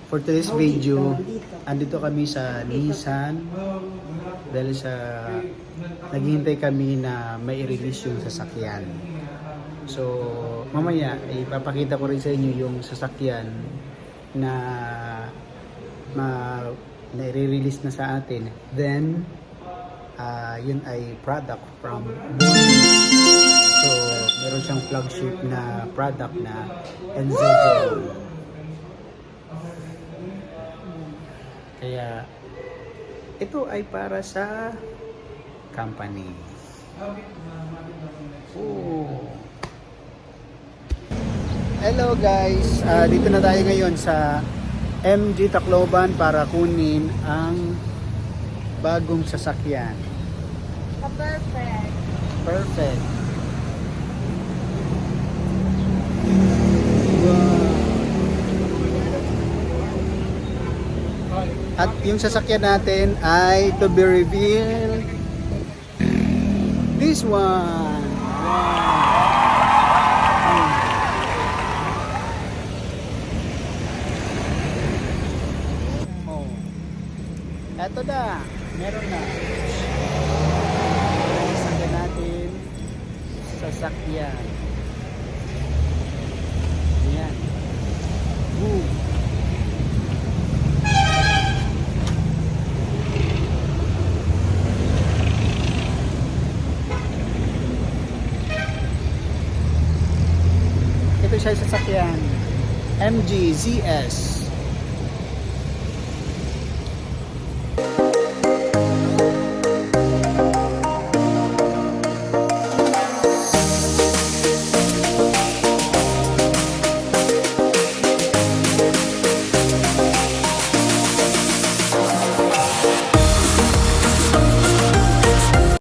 For today's video, andito kami sa Nissan dahil sa naghihintay kami na may release yung sasakyan. So, mamaya ipapakita ko rin sa inyo yung sasakyan na na-release na sa atin. Then, yun ay product from Boeing. So, meron siyang flagship na product na Enzo. Kaya, ito ay para sa company. Oh. Hello guys, dito na tayo ngayon sa MG Tacloban para kunin ang bagong sasakyan. Perfect. Perfect. Wow. At yung sasakyan natin ay to be revealed. This one. Wow. Oh. Eto na. Meron na. Sasakyan natin. Sasakyan. Ayan. Boom. Ito siya sasakyan. MG ZS.